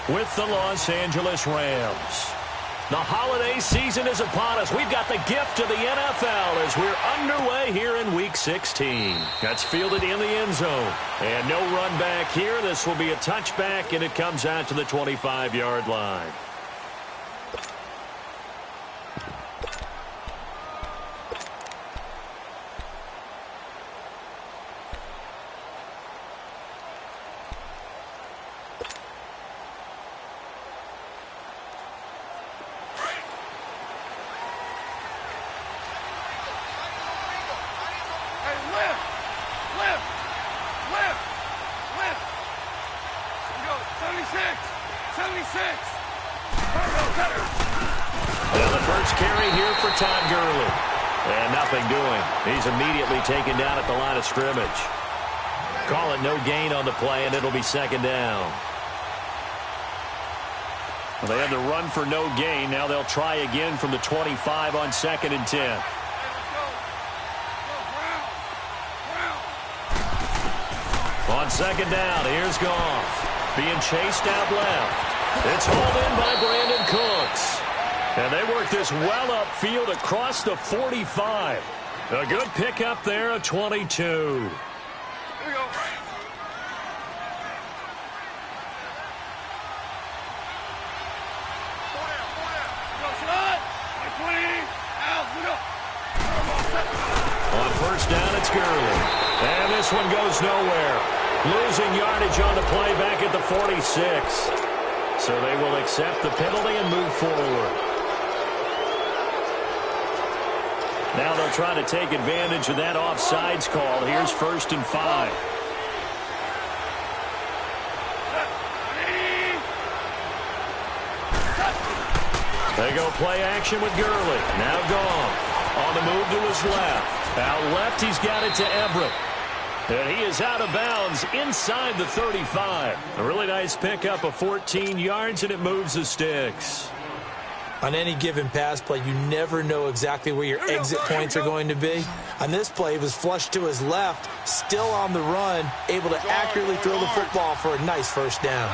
with the Los Angeles Rams. The holiday season is upon us. We've got the gift of the NFL as we're underway here in Week 16. That's fielded in the end zone. And no run back here. This will be a touchback, and it comes out to the 25-yard line. Taken down at the line of scrimmage. Call it no gain on the play, and it'll be second down. Well, they had to run for no gain. Now they'll try again from the 25 on 2nd and 10. On 2nd down, here's Goff. Being chased out left. It's hauled in by Brandon Cooks. And they work this well upfield across the 45. A good pickup there, a 22. Here we go. On first down, it's Gurley. And this one goes nowhere. Losing yardage on the play back at the 46. So they will accept the penalty and move forward. Now they'll try to take advantage of that offsides call. Here's 1st and 5. They go play action with Gurley. Now Goff on the move to his left. Out left, he's got it to Everett. And he is out of bounds inside the 35. A really nice pickup of 14 yards, and it moves the sticks. On any given pass play, you never know exactly where your exit points are going to be. On this play, he was flushed to his left, still on the run, able to accurately throw the football for a nice first down.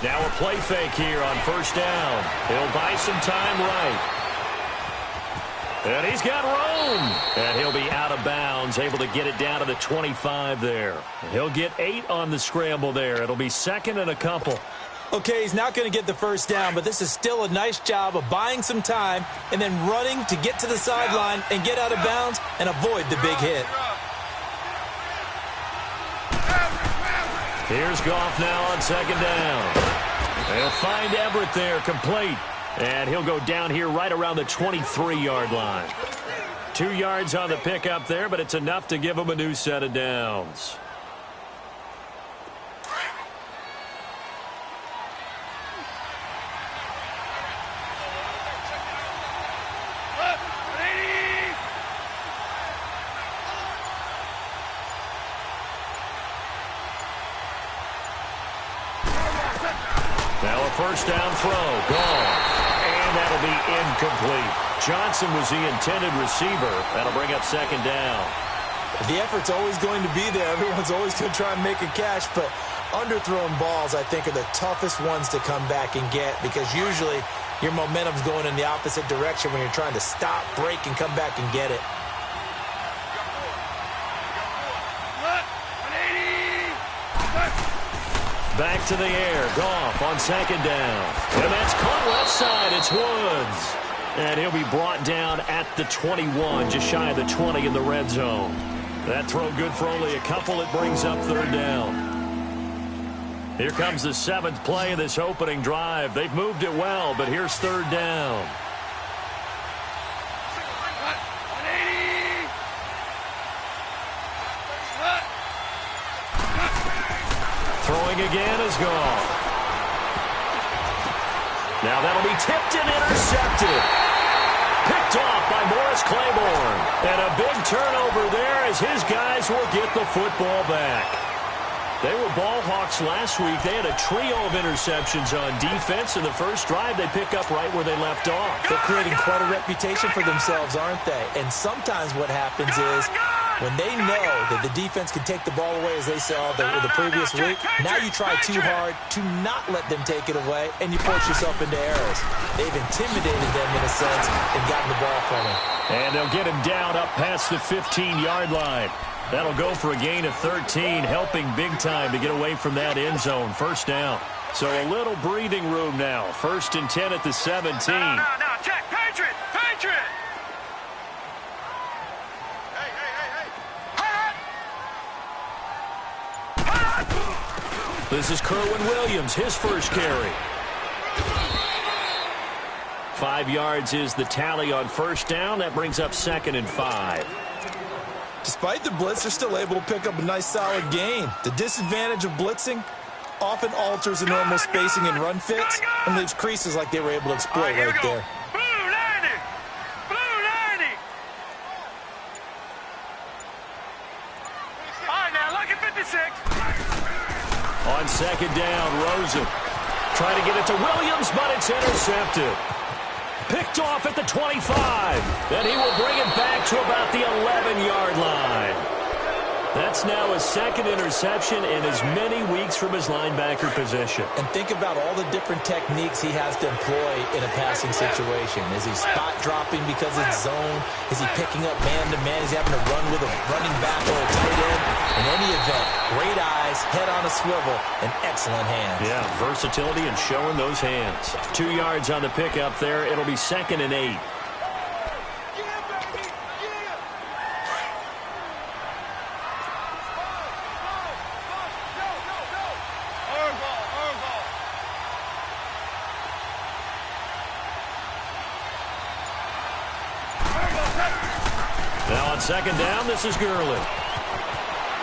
Now a play fake here on first down. He'll buy some time right. And he's got room. And he'll be out of bounds, able to get it down to the 25 there. He'll get 8 on the scramble there. It'll be 2nd and a couple. Okay, he's not going to get the first down, but this is still a nice job of buying some time and then running to get to the sideline and get out of bounds and avoid the big hit. Here's Goff now on 2nd down. They'll find Everett there, complete. And he'll go down here right around the 23-yard line. 2 yards on the pickup there, but it's enough to give him a new set of downs. Now a first down throw. Goff. And that'll be incomplete. Johnson was the intended receiver. That'll bring up 2nd down. The effort's always going to be there. Everyone's always going to try and make a catch, but underthrown balls, I think, are the toughest ones to come back and get because usually your momentum's going in the opposite direction when you're trying to stop, break, and come back and get it. Back to the air. Goff on 2nd down. And that's caught left side. It's Woods. And he'll be brought down at the 21, just shy of the 20 in the red zone. That throw good for only a couple. It brings up 3rd down. Here comes the 7th play of this opening drive. They've moved it well, but here's 3rd down. Throwing again is Goff. Now that'll be tipped and intercepted. Picked off by Morris Claiborne. And a big turnover there as his guys will get the football back. They were ball hawks last week. They had a trio of interceptions on defense. In the first drive, they pick up right where they left off. They're creating quite a reputation for themselves, aren't they? And sometimes what happens is When they know that the defense can take the ball away, as they saw the previous week, now you try too hard to not let them take it away, and you force yourself into errors. They've intimidated them in a sense and gotten the ball from them. And they'll get him down up past the 15-yard line. That'll go for a gain of 13, helping big time to get away from that end zone. First down. So a little breathing room now. 1st and 10 at the 17. No, check. Patriot! Hey! This is Kerwin Williams, his first carry. 5 yards is the tally on first down. That brings up 2nd and 5. Despite the blitz, they're still able to pick up a nice, solid gain. The disadvantage of blitzing often alters the normal spacing and run fits and leaves creases like they were able to exploit right there. Blue 90! Blue 90! All right, now, look at 56. On 2nd down, Rosen trying to get it to Williams, but it's intercepted. Picked off at the 25. Then he will bring it back to about the 11-yard line. That's now his 2nd interception in as many weeks from his linebacker position. And think about all the different techniques he has to employ in a passing situation. Is he spot dropping because it's zone? Is he picking up man-to-man? Is he having to run with a running back or a tight end? In any event, great eyes, head on a swivel, and excellent hands. Yeah, versatility and showing those hands. 2 yards on the pickup there. It'll be 2nd and 8. Now on 2nd down, this is Gurley.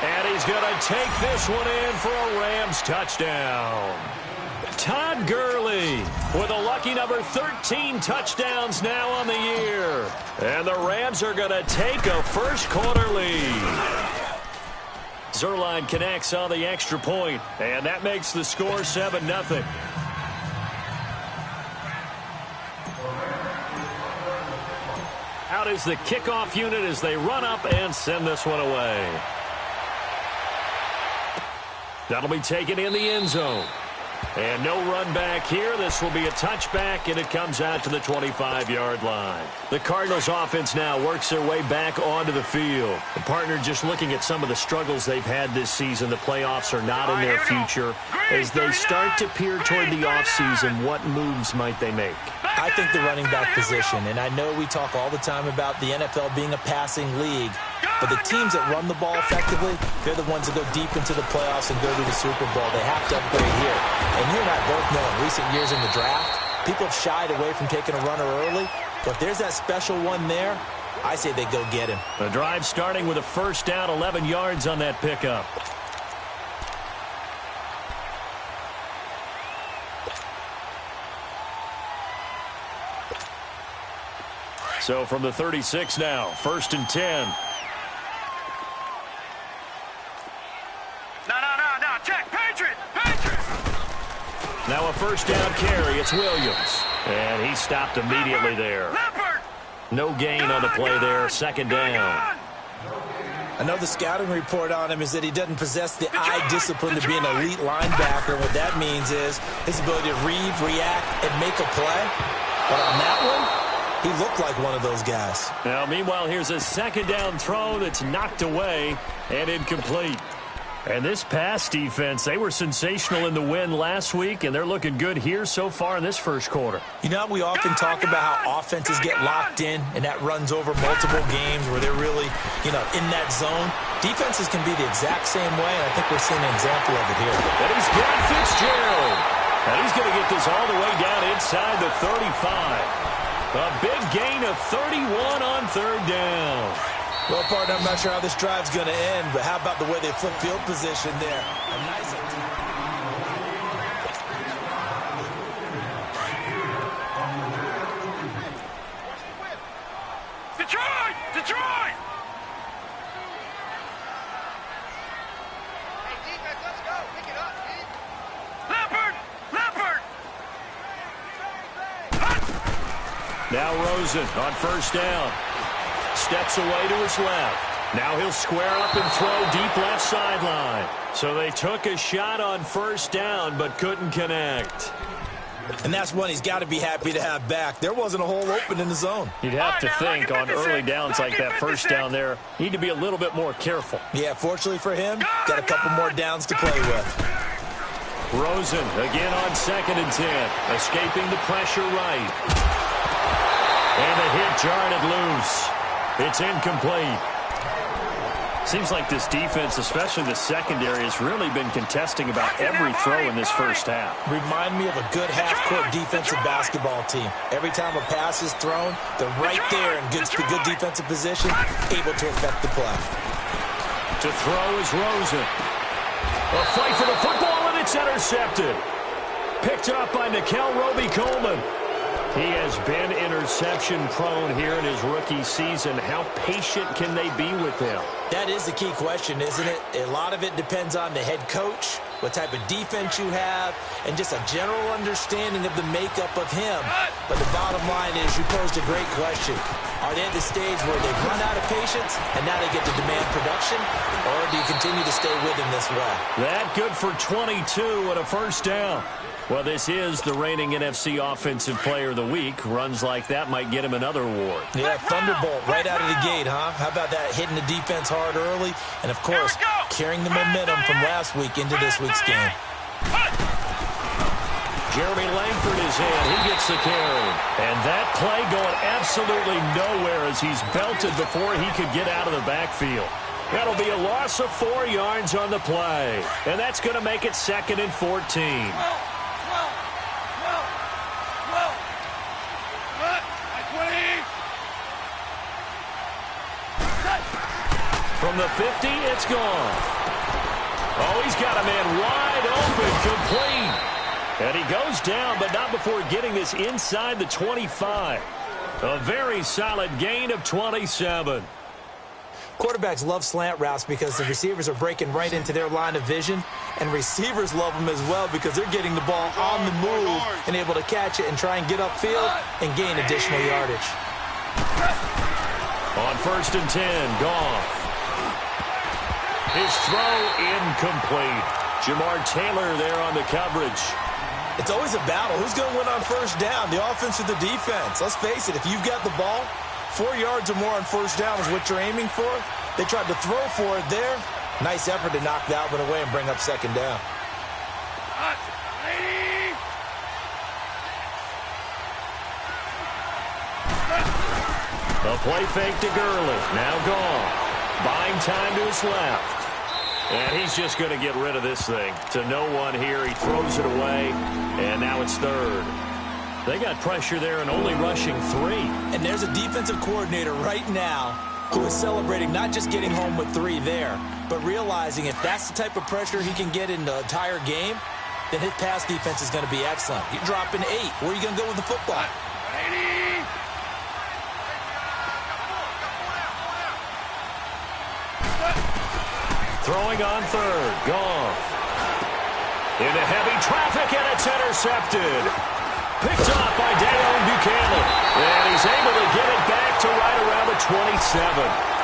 And he's going to take this one in for a Rams touchdown. Todd Gurley with a lucky number 13 touchdowns now on the year. And the Rams are going to take a first-quarter lead. Zerline connects on the extra point, and that makes the score 7-0. Out is the kickoff unit as they run up and send this one away. That'll be taken in the end zone. And no run back here. This will be a touchback, and it comes out to the 25-yard line. The Cardinals offense now works their way back onto the field. The partner just looking at some of the struggles they've had this season. The playoffs are not in their future. As they start to peer toward the offseason, what moves might they make? I think the running back position, and I know we talk all the time about the NFL being a passing league, but the teams that run the ball effectively, they're the ones that go deep into the playoffs and go to the Super Bowl. They have to upgrade here. And you and I both know in recent years in the draft, people have shied away from taking a runner early, but if there's that special one there, I say they go get him. The drive starting with a first down, 11 yards on that pickup. So from the 36 now, 1st and 10. No, check, Patriot! Now a first down carry, it's Williams. And he stopped immediately there. No gain on the play there, 2nd down. I know the scouting report on him is that he doesn't possess the eye discipline to be an elite linebacker. What that means is his ability to read, react, and make a play. But on that one, he looked like one of those guys. Now, meanwhile, here's a 2nd down throw that's knocked away and incomplete. And this pass defense, they were sensational in the win last week, and they're looking good here so far in this first quarter. You know, we often talk about how offenses get locked in, and that runs over multiple games where they're really, in that zone. Defenses can be the exact same way, and I think we're seeing an example of it here. And he's got Fitzgerald. And he's going to get this all the way down inside the 35. A big gain of 31 on 3rd down. Well, partner, I'm not sure how this drive's going to end, but how about the way they flip field position there? A nice Detroit! Hey, defense, let's go. Pick it up, Steve. Leopard! Now Rosen on first down. Steps away to his left. Now he'll square up and throw deep left sideline. So they took a shot on first down but couldn't connect. And that's one he's got to be happy to have back. There wasn't a hole open in the zone. You'd have to think on early downs like that first down there, need to be a little bit more careful. Yeah, fortunately for him, got a couple more downs to play with. Rosen again on 2nd and 10, escaping the pressure right. And the hit jarred it loose. It's incomplete. Seems like this defense, especially the secondary, has really been contesting about every throw in this first half. Remind me of a good half-court defensive basketball team. Every time a pass is thrown, they're right there in good defensive position, able to affect the play. To throw is Rosen. A fight for the football, and it's intercepted. Picked up by Nickel Roby-Coleman. He has been interception-prone here in his rookie season. How patient can they be with him? That is the key question, isn't it? A lot of it depends on the head coach, what type of defense you have, and just a general understanding of the makeup of him. But the bottom line is you posed a great question. Are they at the stage where they've run out of patience and now they get to demand production? Or do you continue to stay with him this way? That good for 22 and a first down. Well, this is the reigning NFC Offensive Player of the Week. Runs like that might get him another award. Yeah, Thunderbolt right out of the gate, huh? How about that, hitting the defense hard early? And, of course, carrying the momentum from last week into this week's game. Jeremy Langford is in. He gets the carry. And that play going absolutely nowhere as he's belted before he could get out of the backfield. That'll be a loss of 4 yards on the play. And that's going to make it 2nd and 14. From the 50, it's gone. Oh, he's got a man wide open, complete. And he goes down, but not before getting this inside the 25. A very solid gain of 27. Quarterbacks love slant routes because the receivers are breaking right into their line of vision, and receivers love them as well because they're getting the ball on the move and able to catch it and try and get upfield and gain additional yardage. On 1st and 10, Goff. His throw incomplete. Jamar Taylor there on the coverage. It's always a battle. Who's going to win on first down, the offense or the defense? Let's face it, if you've got the ball, 4 yards or more on first down is what you're aiming for. They tried to throw for it there. Nice effort to knock that one away and bring up 2nd down. A play fake to Gurley. Now gone. Buying time to his left. And he's just going to get rid of this thing. To no one here. He throws it away. And now it's 3rd. They got pressure there and only rushing 3. And there's a defensive coordinator right now who is celebrating not just getting home with 3 there, but realizing if that's the type of pressure he can get in the entire game, then his pass defense is going to be excellent. You're dropping 8. Where are you going to go with the football? Throwing on 3rd. Goff. Into heavy traffic, and it's intercepted. Picked up by Dayon Buchanan. And he's able to get it back to right around the 27.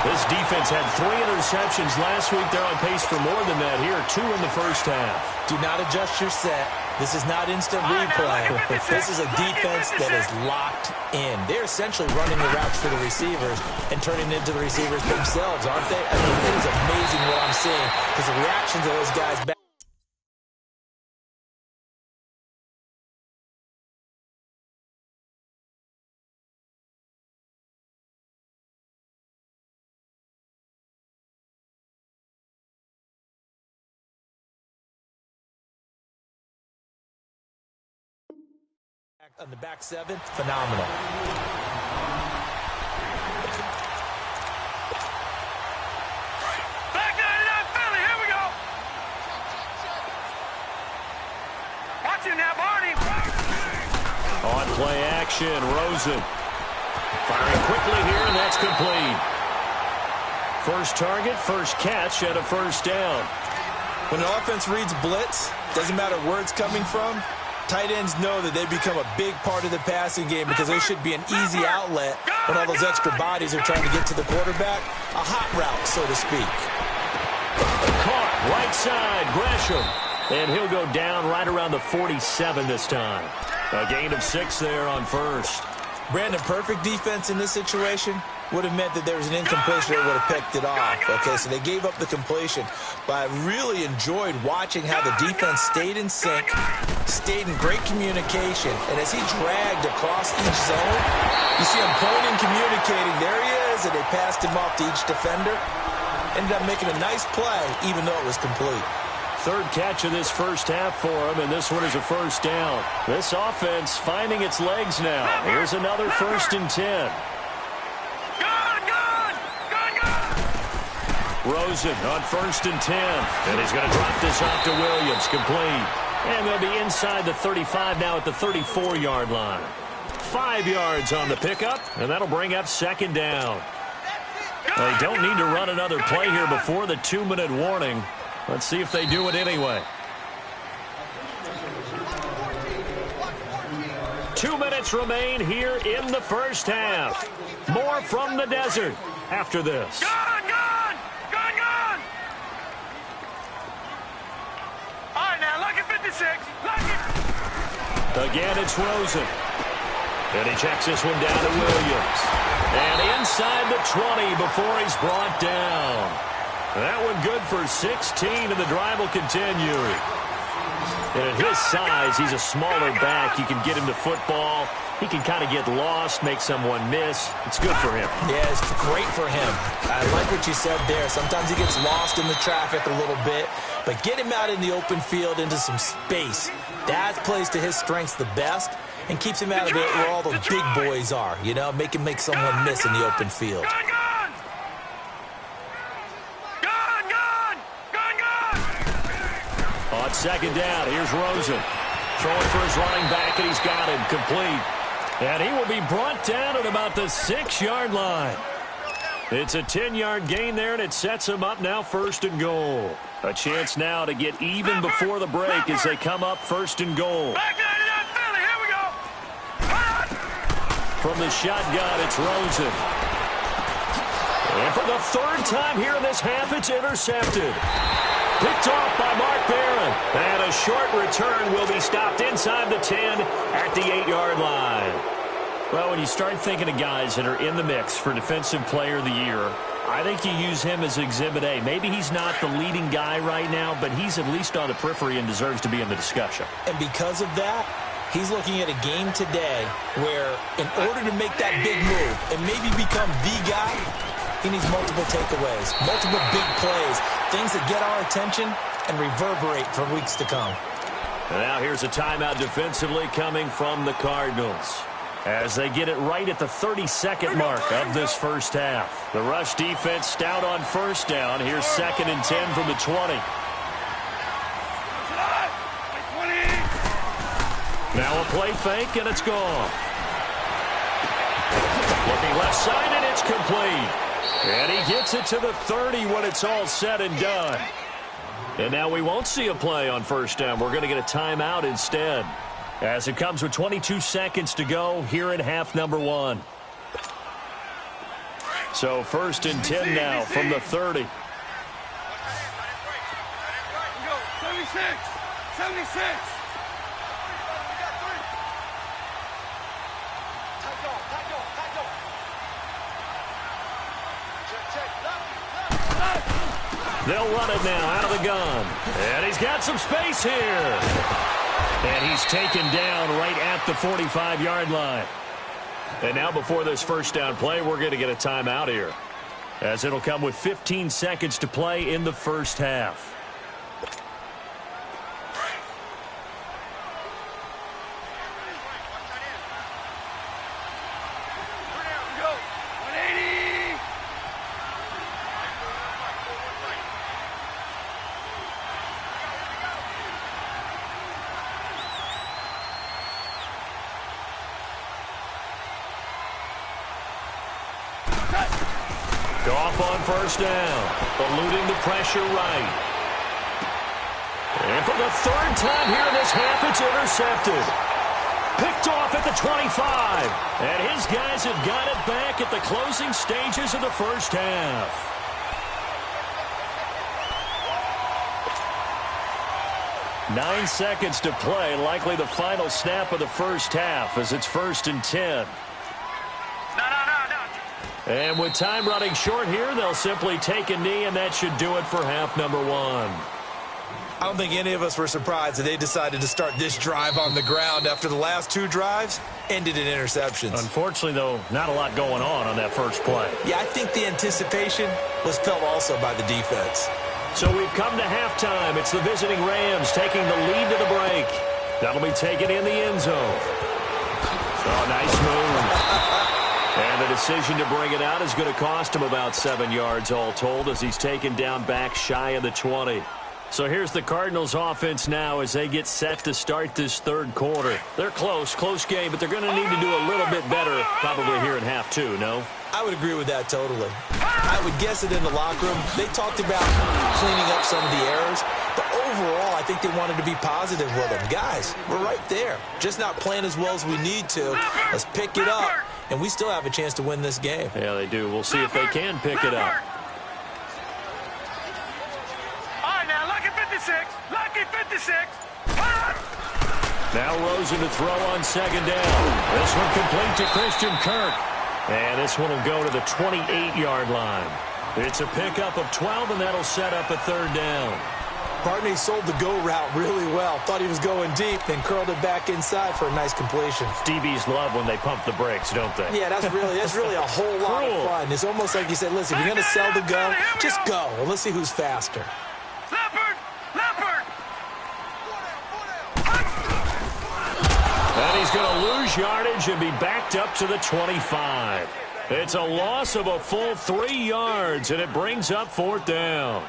This defense had 3 interceptions last week. They're on pace for more than that here. 2 in the first half. Do not adjust your set. This is not instant replay. This is a defense that is locked in. They're essentially running the routes for the receivers and turning it into the receivers themselves, aren't they? I mean, it is amazing what I'm seeing because the reactions of those guys back. On the back 7, phenomenal. Back 99 Philly, here we go. Watch it now, Barney. On play action, Rosen. Firing quickly here, and that's complete. First target, first catch at a first down. When an offense reads blitz, doesn't matter where it's coming from, Tight ends know that they become a big part of the passing game because they should be an easy outlet when all those extra bodies are trying to get to the quarterback. A hot route, so to speak. Caught right side, Gresham. And he'll go down right around the 47 this time. A gain of 6 there on first. Brandon, perfect defense in this situation would have meant that there was an incompletion that would have picked it off. Okay, so they gave up the completion. But I really enjoyed watching how the defense stayed in sync, stayed in great communication. And as he dragged across each zone, you see him pointing, communicating. There he is, and they passed him off to each defender. Ended up making a nice play, even though it was complete. Third catch of this first half for him, and this one is a first down. This offense finding its legs now. Here's another 1st and 10. Rosen on 1st and 10. And he's going to drop this off to Williams, complete. And they'll be inside the 35 now at the 34-yard line. 5 yards on the pickup, and that'll bring up 2nd down. They don't need to run another play here before the 2-minute warning. Let's see if they do it anyway. 2 minutes remain here in the first half. More from the desert after this. Gone! All right, now, look at 56. Look it. Again, it's Rosen. And he checks this one down to Williams. And inside the 20 before he's brought down. That one good for 16, and the drive will continue. And at his size, he's a smaller back. You can get him to football. He can kind of get lost, make someone miss. It's good for him. Yeah, it's great for him. I like what you said there. Sometimes he gets lost in the traffic a little bit, but get him out in the open field into some space. That plays to his strengths the best and keeps him out of it where all the big boys are, you know, make him make someone miss in the open field. On 2nd down, here's Rosen. Throwing for his running back, and he's got him complete. And he will be brought down at about the 6-yard line. It's a 10-yard gain there, and it sets him up now 1st and goal. A chance now to get even before the break as they come up 1st and goal. Here we go. From the shotgun, it's Rosen. And for the 3rd time here in this half, it's intercepted. Picked off by Mark Barron. And a short return will be stopped inside the 10 at the 8-yard line. Well, when you start thinking of guys that are in the mix for Defensive Player of the Year, I think you use him as Exhibit A. Maybe he's not the leading guy right now, but he's at least on the periphery and deserves to be in the discussion. And because of that, he's looking at a game today where in order to make that big move and maybe become the guy, he needs multiple takeaways, multiple big plays, things that get our attention and reverberate for weeks to come. And now here's a timeout defensively coming from the Cardinals as they get it right at the 32nd mark of this first half. The rush defense stout on 1st down. Here's 2nd and 10 from the 20. Now a play fake, and it's gone. Looking left side, and it's complete. And he gets it to the 30 when it's all said and done. And now we won't see a play on 1st down. We're going to get a timeout instead, as it comes with 22 seconds to go here in half number 1. So 1st and 10 now from the 30. 76. They'll run it now out of the gun. And he's got some space here. And he's taken down right at the 45-yard line. And now before this 1st down play, we're going to get a timeout here, as it'll come with 15 seconds to play in the first half. Off on 1st down, eluding the pressure right. And for the third time here in this half, it's intercepted. Picked off at the 25. And his guys have got it back at the closing stages of the first half. Nine seconds to play, likely the final snap of the first half as it's 1st and 10. No. And with time running short here, they'll simply take a knee, and that should do it for half number one. I don't think any of us were surprised that they decided to start this drive on the ground after the last two drives ended in interceptions. Unfortunately, though, not a lot going on that first play. Yeah, I think the anticipation was felt also by the defense. So we've come to halftime. It's the visiting Rams taking the lead to the break. That'll be taken in the end zone. Oh, nice move. And the decision to bring it out is going to cost him about 7 yards all told as he's taken down back shy of the 20. So here's the Cardinals offense now as they get set to start this third quarter. They're close game, but they're going to need to do a little bit better probably here in half two, no? I would agree with that totally. I would guess that in the locker room, they talked about cleaning up some of the errors, but overall, I think they wanted to be positive with them. Guys, we're right there. Just not playing as well as we need to. Let's pick it up, and we still have a chance to win this game. Yeah, they do. We'll see if they can pick it up. All right, now, lucky 56. Lucky 56. Now Rosen to throw on second down. This one complete to Christian Kirk. And this one will go to the 28-yard line. It's a pickup of 12, and that'll set up a third down. Barney sold the go route really well. Thought he was going deep, then curled it back inside for a nice completion. DBs love when they pump the brakes, don't they? Yeah, that's really a whole lot of fun. It's almost like you said, listen, if you're going to sell the go, just go, and let's see who's faster. Leopard! And he's going to lose yardage and be backed up to the 25. It's a loss of a full 3 yards, and it brings up fourth down.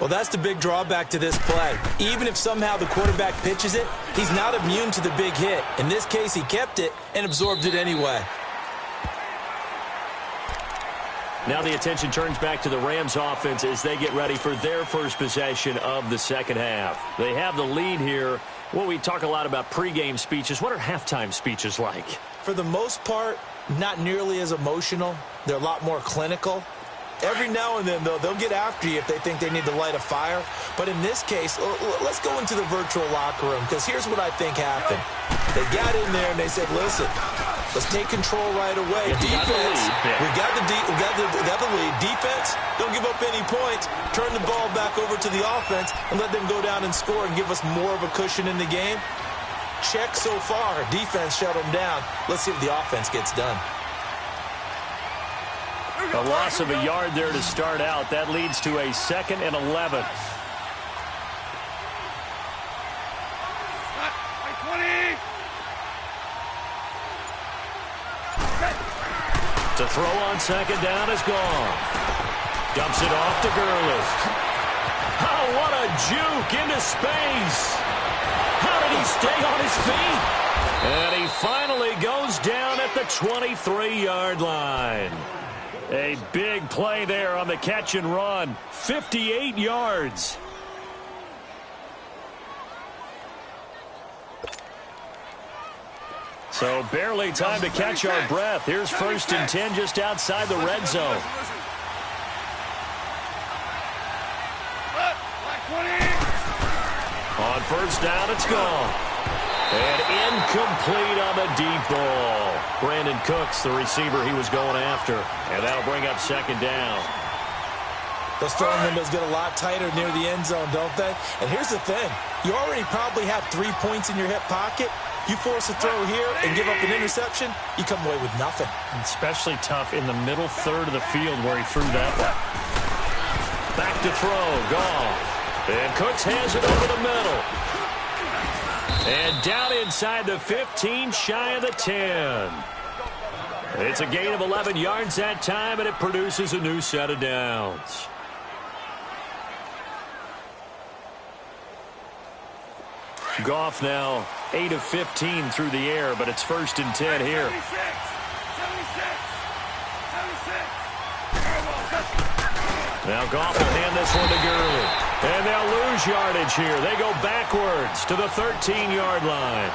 Well, that's the big drawback to this play. Even if somehow the quarterback pitches it, he's not immune to the big hit. In this case, he kept it and absorbed it anyway. Now the attention turns back to the Rams offense as they get ready for their first possession of the second half. They have the lead here. Well, we talk a lot about pregame speeches. What are halftime speeches like? For the most part, not nearly as emotional. They're a lot more clinical. Every now and then, though, they'll get after you if they think they need to light a fire. But in this case, let's go into the virtual locker room, because here's what I think happened. They got in there and they said, listen, let's take control right away. Defense, we got the lead. Defense, don't give up any points. Turn the ball back over to the offense and let them go down and score and give us more of a cushion in the game. Check so far. Defense shut them down. Let's see if the offense gets done. A loss of a yard there to start out. That leads to a 2nd and 11. To throw on second down is gone. Dumps it off to Gurley. Oh, what a juke into space. How did he stay on his feet? And he finally goes down at the 23-yard line. A big play there on the catch and run. 58 yards. So barely time to catch our breath. Here's 1st and 10 just outside the red zone. On first down, it's gone. And incomplete on the deep ball. Brandon Cooks, the receiver he was going after. And that'll bring up second down. Those throwing windows get a lot tighter near the end zone, don't they? And here's the thing. You already probably have 3 points in your hip pocket. You force a throw here and give up an interception, you come away with nothing. Especially tough in the middle third of the field where he threw that one. Back to throw. Goff. And Cooks has it over the middle. And down inside the 15, shy of the 10. It's a gain of 11 yards that time, and it produces a new set of downs. Goff now 8 of 15 through the air, but it's 1st and 10 here. Now Goff will hand this one to Gurley. And they'll lose yardage here. They go backwards to the 13-yard line.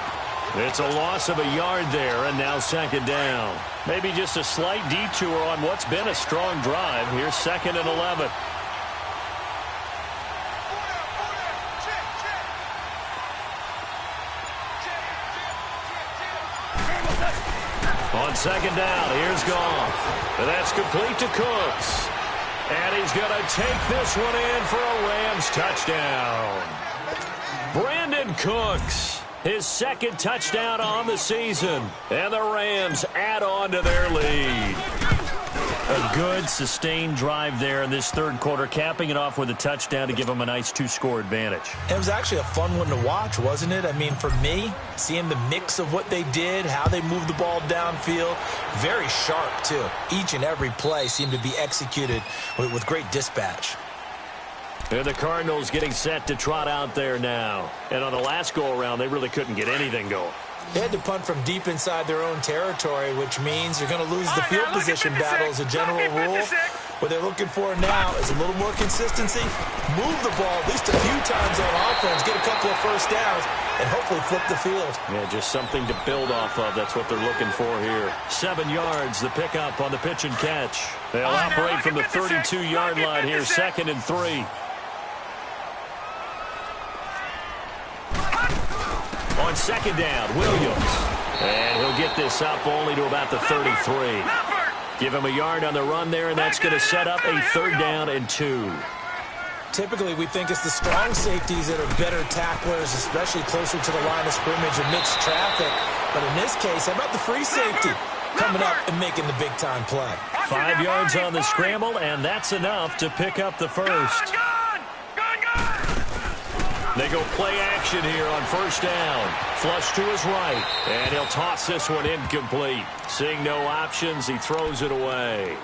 It's a loss of a yard there, and now second down. Maybe just a slight detour on what's been a strong drive. Here's 2nd and 11. On second down, here's Goff. And that's complete to Cooks. And he's going to take this one in for a Rams touchdown. Brandon Cooks, his 2nd touchdown on the season. And the Rams add on to their lead. A good, sustained drive there in this 3rd quarter, capping it off with a touchdown to give them a nice 2-score advantage. It was actually a fun one to watch, wasn't it? I mean, for me, seeing the mix of what they did, how they moved the ball downfield, very sharp, too. Each and every play seemed to be executed with great dispatch. And the Cardinals getting set to trot out there now. And on the last go-around, they really couldn't get anything going. They had to punt from deep inside their own territory, which means you're going to lose the field position battle as a general rule. What they're looking for now is a little more consistency, move the ball at least a few times on offense, get a couple of first downs, and hopefully flip the field. Yeah, just something to build off of. That's what they're looking for here. 7 yards, the pickup on the pitch and catch. They'll operate from the 32-yard line here, 2nd and 3. On second down, Williams. And he'll get this up only to about the 33. Give him a yard on the run there, and that's going to set up a 3rd down and 2. Typically, we think it's the strong safeties that are better tacklers, especially closer to the line of scrimmage amidst traffic. But in this case, how about the free safety coming up and making the big-time play? 5 yards on the scramble, and that's enough to pick up the first. They go play action here on 1st down. Flush to his right, and he'll toss this one incomplete. Seeing no options, he throws it away.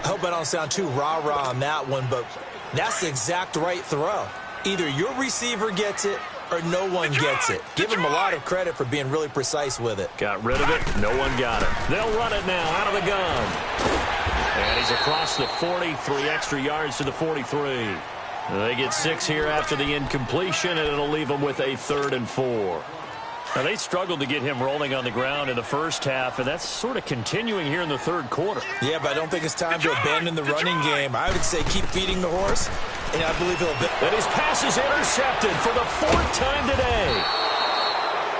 I hope I don't sound too rah-rah on that one, but that's the exact right throw. Either your receiver gets it or no one gets it. Give him a lot of credit for being really precise with it. Got rid of it. No one got it. They'll run it now out of the gun. And he's across the 40, 3 extra yards to the 43. They get 6 here after the incompletion, and it'll leave them with a 3rd and 4. Now, they struggled to get him rolling on the ground in the first half, and that's sort of continuing here in the 3rd quarter. Yeah, but I don't think it's time to abandon the running game. I would say keep feeding the horse, and I believe he'll... And his pass is intercepted for the 4th time today.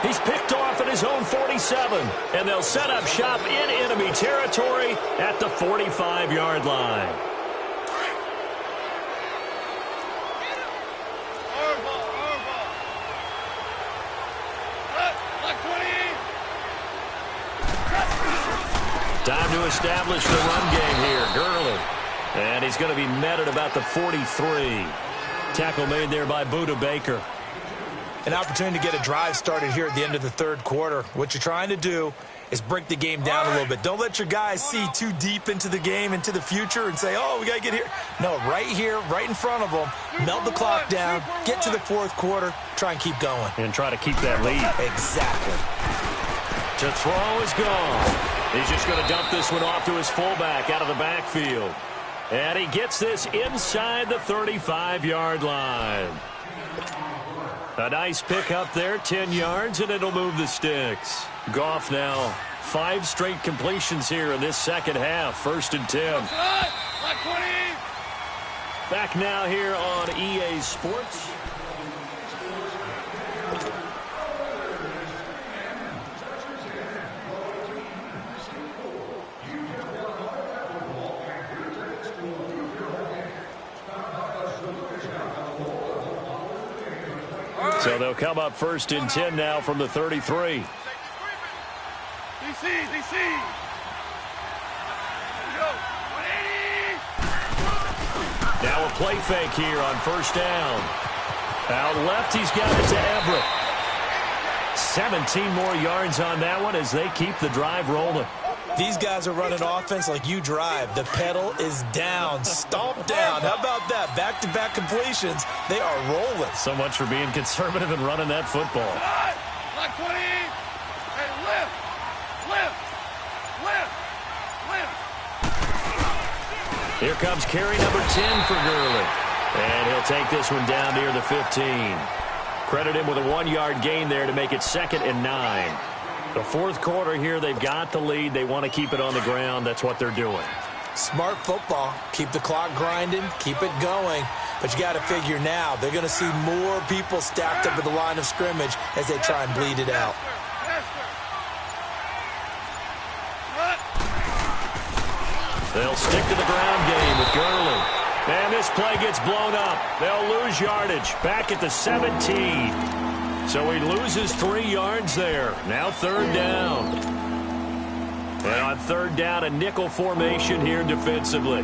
He's picked off at his own 47, and they'll set up shop in enemy territory at the 45-yard line. Time to establish the run game here. Gurley. And he's going to be met at about the 43. Tackle made there by Budda Baker. An opportunity to get a drive started here at the end of the 3rd quarter. What you're trying to do is break the game down a little bit. Don't let your guys see too deep into the game, into the future, and say, oh, we got to get here. No, right here, right in front of them. Melt the clock down, get to the 4th quarter, try and keep going. And try to keep that lead. Exactly. To throw is gone. He's just going to dump this one off to his fullback out of the backfield. And he gets this inside the 35-yard line. A nice pick up there, 10 yards, and it'll move the sticks. Goff now, 5 straight completions here in this 2nd half, 1st and 10. Back now here on EA Sports. So they'll come up 1st and 10 now from the 33. Now a play fake here on 1st down. Out left, he's got it to Everett. 17 more yards on that one as they keep the drive rolling. These guys are running offense like you drive. The pedal is down, stomp down. How about that? Back-to-back completions. They are rolling. So much for being conservative and running that football. Like 20. Hey, lift. Here comes carry number 10 for Gurley. And he'll take this one down near the 15. Credit him with a 1-yard gain there to make it 2nd and 9. The fourth quarter here, they've got the lead. They want to keep it on the ground. That's what they're doing. Smart football. Keep the clock grinding. Keep it going. But you got to figure now, they're going to see more people stacked up at the line of scrimmage as they try and bleed it out. They'll stick to the ground game with Gurley. And this play gets blown up. They'll lose yardage back at the 17. So he loses 3 yards there. Now 3rd down. And on 3rd down, a nickel formation here defensively.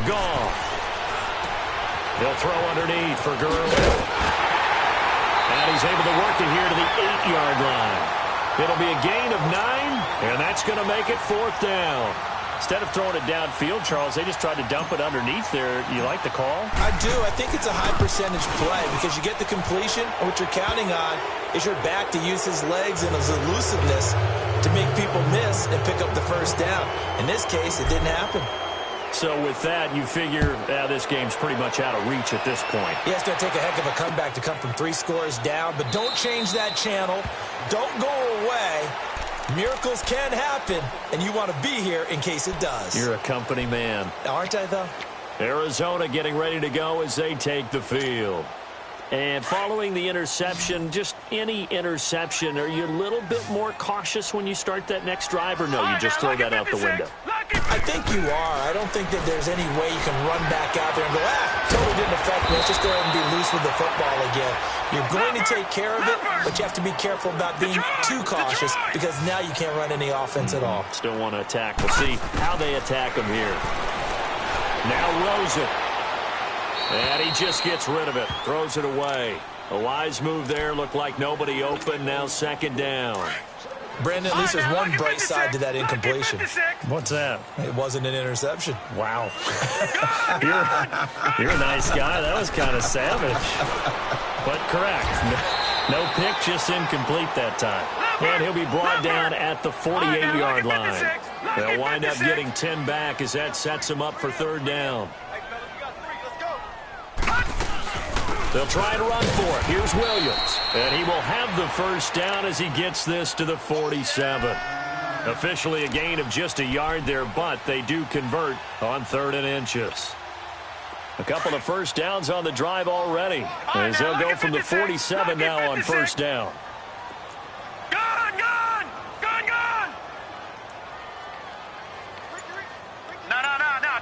Gone. They'll throw underneath for Gurley. And he's able to work it here to the 8-yard line. It'll be a gain of 9, and that's going to make it 4th down. Instead of throwing it downfield, Charles, they just tried to dump it underneath there. You like the call? I do. I think it's a high percentage play because you get the completion, and what you're counting on is your back to use his legs and his elusiveness to make people miss and pick up the first down. In this case, it didn't happen. So with that, you figure this game's pretty much out of reach at this point. Yeah, it's going to take a heck of a comeback to come from 3 scores down, but don't change that channel. Don't go away. Miracles can happen, and you want to be here in case it does. You're a company man. Aren't I, though? Arizona getting ready to go as they take the field. And following the interception, just any interception, are you a little bit more cautious when you start that next drive, or no, you just throw that out the window? I think you are. I don't think that there's any way you can run back out there and go, totally didn't affect me. Let's just go ahead and be loose with the football again. You're going to take care of it, but you have to be careful about being too cautious because now you can't run any offense at all. Still want to attack. We'll see how they attack him here. Now Rosen. And he just gets rid of it. Throws it away. A wise move there. Looked like nobody open. Now 2nd down. Brandon, at least there's one bright side to that incompletion. What's that? It wasn't an interception. Wow. you're a nice guy. That was kind of savage. But correct. No pick, just incomplete that time. And he'll be brought down at the 48-yard line. They'll wind up getting 10 back as that sets him up for 3rd down. They'll try to run for it. Here's Williams. And he will have the first down as he gets this to the 47. Officially a gain of just a yard there, but they do convert on 3rd and inches. A couple of first downs on the drive already, as they'll go from the 47 now on 1st down. No.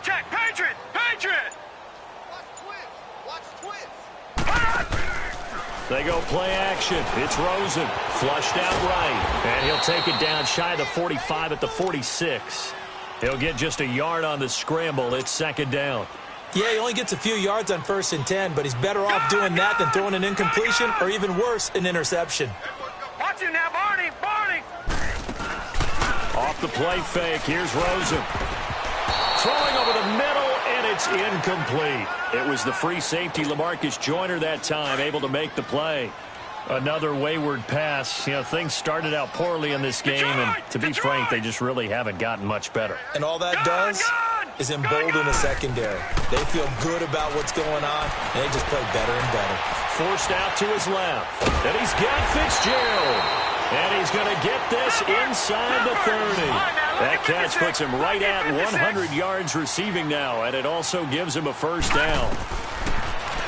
Check. Patriot. They go play action. It's Rosen. Flushed out right. And he'll take it down shy of the 45 at the 46. He'll get just a yard on the scramble. It's 2nd down. Yeah, he only gets a few yards on 1st and 10, but he's better off doing that than throwing an incompletion or even worse, an interception. Watch him now, Barney. Off the play fake. Here's Rosen. Throwing over the middle, and it's incomplete. It was the free safety, LaMarcus Joyner, that time, able to make the play. Another wayward pass. Things started out poorly in this game, and to be frank, they just really haven't gotten much better. And all that does is embolden the secondary. They feel good about what's going on, and they just play better and better. Forced out to his left. And he's got Fitzgerald. And he's going to get this inside the 30. That catch puts him right at 100 yards receiving now, and it also gives him a first down.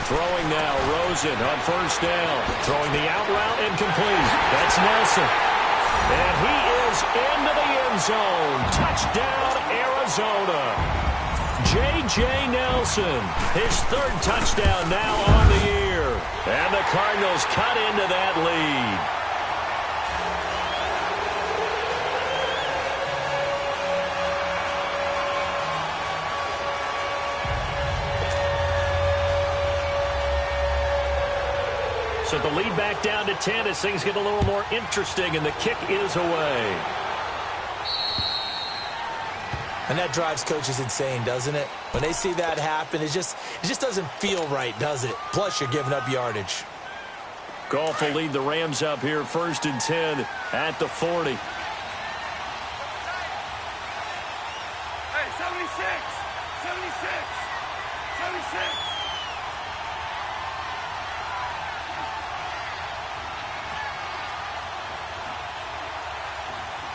Throwing now, Rosen on 1st down. Throwing the out route incomplete. That's Nelson. And he is into the end zone. Touchdown, Arizona. J.J. Nelson, his 3rd touchdown now on the year. And the Cardinals cut into that lead. So the lead back down to 10 as things get a little more interesting, and the kick is away. And that drives coaches insane, doesn't it? When they see that happen, it just doesn't feel right, does it? Plus, you're giving up yardage. Goff will lead the Rams up here 1st and 10 at the 40. Hey, 76. 76. 76.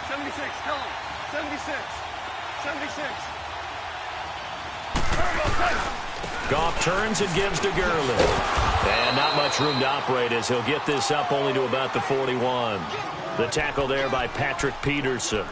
76, tell him. 76. 76. Goff turns and gives to Gurley. And not much room to operate as he'll get this up only to about the 41. The tackle there by Patrick Peterson.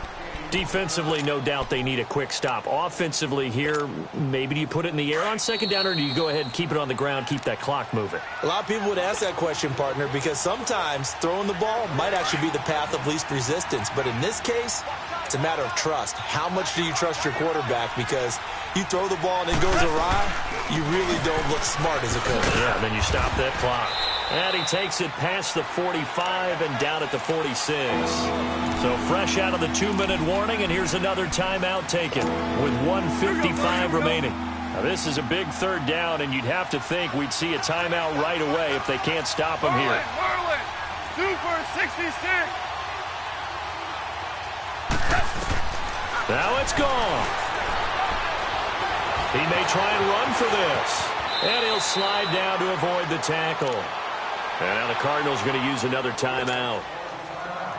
Defensively, no doubt they need a quick stop. Offensively here, maybe do you put it in the air on 2nd down, or do you go ahead and keep it on the ground, keep that clock moving? A lot of people would ask that question, partner, because sometimes throwing the ball might actually be the path of least resistance. But in this case, it's a matter of trust. How much do you trust your quarterback? Because you throw the ball and it goes awry, you really don't look smart as a coach. Yeah, and then you stop that clock. And he takes it past the 45 and down at the 46. So fresh out of the 2-minute warning, and here's another timeout taken with 1:55 remaining. Now this is a big 3rd down, and you'd have to think we'd see a timeout right away if they can't stop him here. Merlin, 2 for 66. Now it's gone. He may try and run for this. And he'll slide down to avoid the tackle. And now the Cardinals are going to use another timeout.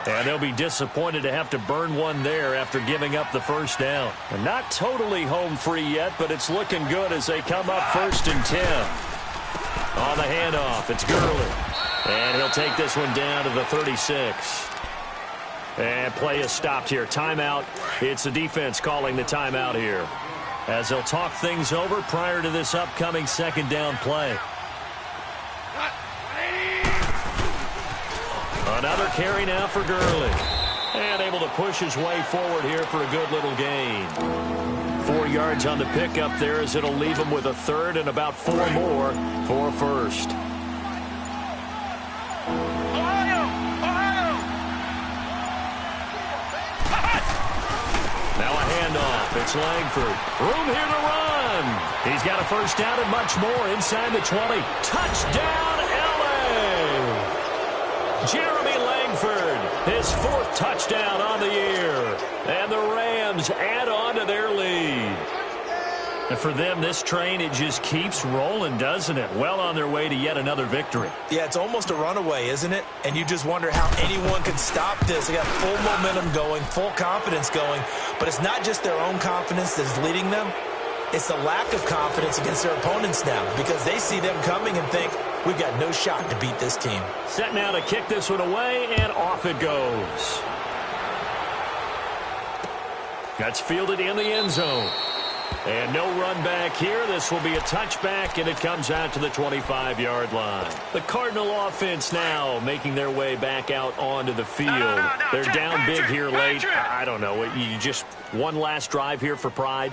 And they'll be disappointed to have to burn one there after giving up the 1st down. And not totally home free yet, but it's looking good as they come up 1st and 10. On the handoff, it's Gurley. And he'll take this one down to the 36. And play is stopped here. Timeout. It's the defense calling the timeout here, as they'll talk things over prior to this upcoming 2nd down play. Another carry now for Gurley. And able to push his way forward here for a good little gain. 4 yards on the pickup there, as it'll leave him with a 3rd and about 4 more for a 1st. Now a handoff. It's Langford. Room here to run. He's got a 1st down and much more inside the 20. Touchdown, L.A. Jeremy Langford, his 4th touchdown on the year. And the Rams add on to their lead. And for them, this train, it just keeps rolling, doesn't it? Well on their way to yet another victory. Yeah, it's almost a runaway, isn't it? And you just wonder how anyone can stop this. They got full momentum going, full confidence going. But it's not just their own confidence that's leading them. It's the lack of confidence against their opponents now, because they see them coming and think, we've got no shot to beat this team. Set now to kick this one away, and off it goes. That's fielded in the end zone. And no run back here. This will be a touchback, and it comes out to the 25-yard line. The Cardinal offense now making their way back out onto the field. No. They're down Patrick, big here late. Patrick. I don't know. You just one last drive here for pride?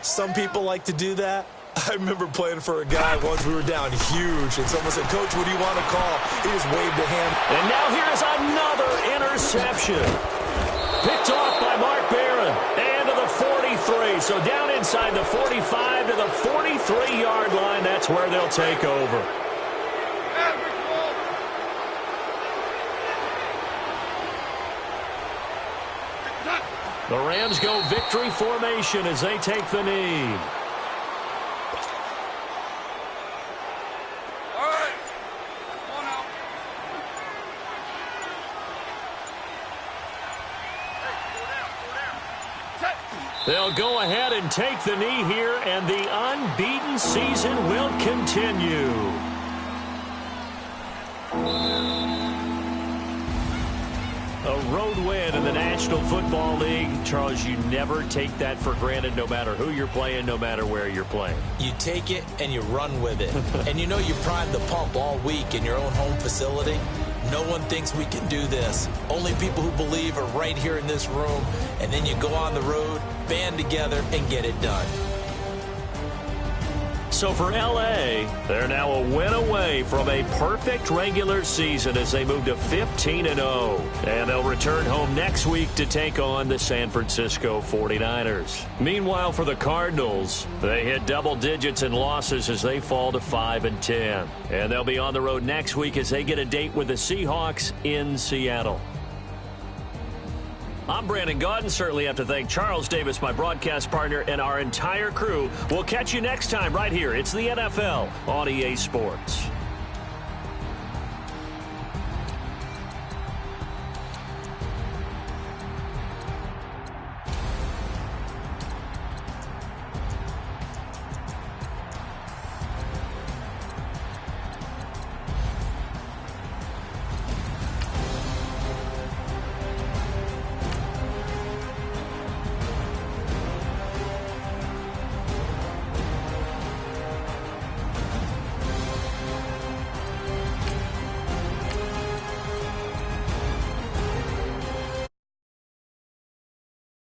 Some people like to do that. I remember playing for a guy once. We were down huge, and someone said, Coach, what do you want to call? He just waved a hand. And now here's another interception. Picked off by Mark Barron. And to the 43. So down inside the 45 to the 43-yard line. That's where they'll take over. The Rams go victory formation as they take the knee. All right. One out. They'll go ahead and take the knee here, and the unbeaten season will continue. A road win in the National Football League. Charles, you never take that for granted, no matter who you're playing, no matter where you're playing. You take it and you run with it. And you know you primed the pump all week in your own home facility. No one thinks we can do this. Only people who believe are right here in this room. And then you go on the road, band together, and get it done. So for L.A., they're now a win away from a perfect regular season as they move to 15-0. And they'll return home next week to take on the San Francisco 49ers. Meanwhile, for the Cardinals, they hit double digits in losses as they fall to 5-10. And they'll be on the road next week as they get a date with the Seahawks in Seattle. I'm Brandon Gaudin. Certainly have to thank Charles Davis, my broadcast partner, and our entire crew. We'll catch you next time right here. It's the NFL on EA Sports.